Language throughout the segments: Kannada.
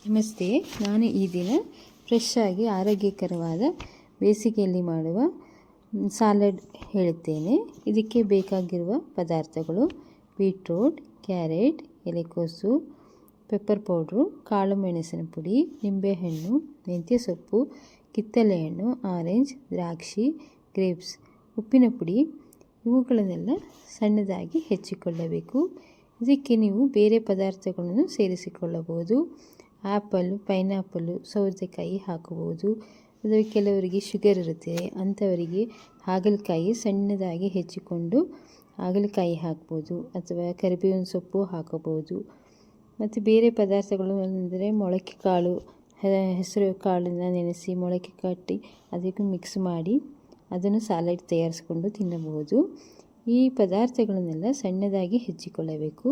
ನಮಸ್ತೆ. ನಾನು ಈ ದಿನ ಫ್ರೆಶ್ ಆಗಿ ಆರೋಗ್ಯಕರವಾದ ಬೇಸಿಗೆಯಲ್ಲಿ ಮಾಡುವ ಸಾಲಡ್ ಹೇಳುತ್ತೇನೆ. ಇದಕ್ಕೆ ಬೇಕಾಗಿರುವ ಪದಾರ್ಥಗಳು: ಬೀಟ್ರೂಟ್, ಕ್ಯಾರೆಟ್, ಎಲೆಕೋಸು, ಪೆಪ್ಪರ್ ಪೌಡ್ರು, ಕಾಳು ಮೆಣಸಿನ ಪುಡಿ, ನಿಂಬೆಹಣ್ಣು, ಮೆಂತ್ಯ ಸೊಪ್ಪು, ಕಿತ್ತಳೆ ಹಣ್ಣು, ಆರೆಂಜ್, ದ್ರಾಕ್ಷಿ, ಗ್ರೇಪ್ಸ್, ಉಪ್ಪಿನ ಪುಡಿ. ಇವುಗಳನ್ನೆಲ್ಲ ಸಣ್ಣದಾಗಿ ಹೆಚ್ಚಿಕೊಳ್ಳಬೇಕು. ಇದಕ್ಕೆ ನೀವು ಬೇರೆ ಪದಾರ್ಥಗಳನ್ನು ಸೇರಿಸಿಕೊಳ್ಳಬಹುದು. ಆ್ಯಪಲ್, ಪೈನಾಪಲ್ಲು, ಸೌತೆಕಾಯಿ ಹಾಕಬಹುದು. ಅಥವಾ ಕೆಲವರಿಗೆ ಶುಗರ್ ಇರುತ್ತೆ, ಅಂಥವರಿಗೆ ಹಾಗಲಕಾಯಿ ಸಣ್ಣದಾಗಿ ಹೆಚ್ಚಿಕೊಂಡು ಹಾಗಲಕಾಯಿ ಹಾಕ್ಬೋದು, ಅಥವಾ ಕರಿಬೇವಿನ ಸೊಪ್ಪು ಹಾಕಬಹುದು. ಮತ್ತು ಬೇರೆ ಪದಾರ್ಥಗಳು ಅಂದರೆ ಮೊಳಕೆ ಕಾಳು, ಹೆಸರು ಕಾಳನ್ನು ನೆನೆಸಿ ಮೊಳಕೆ ಕಟ್ಟಿ ಅದಕ್ಕೆ ಮಿಕ್ಸ್ ಮಾಡಿ ಅದನ್ನು ಸಾಲಡ್ ತಯಾರಿಸಿಕೊಂಡು ತಿನ್ನಬಹುದು. ಈ ಪದಾರ್ಥಗಳನ್ನೆಲ್ಲ ಸಣ್ಣದಾಗಿ ಹೆಚ್ಚಿಕೊಳ್ಳಬೇಕು.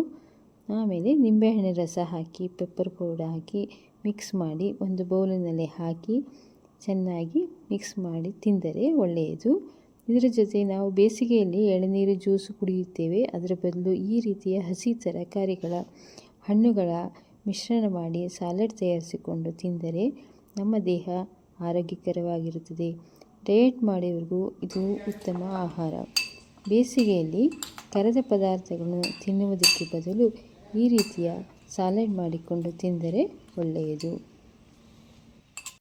ಆಮೇಲೆ ನಿಂಬೆಹಣ್ಣಿನ ರಸ ಹಾಕಿ, ಪೆಪ್ಪರ್ ಪೌಡರ್ ಹಾಕಿ ಮಿಕ್ಸ್ ಮಾಡಿ ಒಂದು ಬೌಲಿನಲ್ಲಿ ಹಾಕಿ ಚೆನ್ನಾಗಿ ಮಿಕ್ಸ್ ಮಾಡಿ ತಿಂದರೆ ಒಳ್ಳೆಯದು. ಇದರ ಜೊತೆ ನಾವು ಬೇಸಿಗೆಯಲ್ಲಿ ಎಳನೀರು ಜ್ಯೂಸು ಕುಡಿಯುತ್ತೇವೆ. ಅದರ ಬದಲು ಈ ರೀತಿಯ ಹಸಿ ತರಕಾರಿಗಳ, ಹಣ್ಣುಗಳ ಮಿಶ್ರಣ ಮಾಡಿ ಸಾಲಡ್ ತಯಾರಿಸಿಕೊಂಡು ತಿಂದರೆ ನಮ್ಮ ದೇಹ ಆರೋಗ್ಯಕರವಾಗಿರುತ್ತದೆ. ಡಯಟ್ ಮಾಡೋರಿಗೂ ಇದು ಉತ್ತಮ ಆಹಾರ. ಬೇಸಿಗೆಯಲ್ಲಿ ಕರೆದ ಪದಾರ್ಥಗಳನ್ನು ತಿನ್ನುವುದಕ್ಕೆ ಬದಲು ಈ ರೀತಿಯ ಸಾಲಡ್ ಮಾಡಿಕೊಂಡು ತಿಂದರೆ ಒಳ್ಳೆಯದು.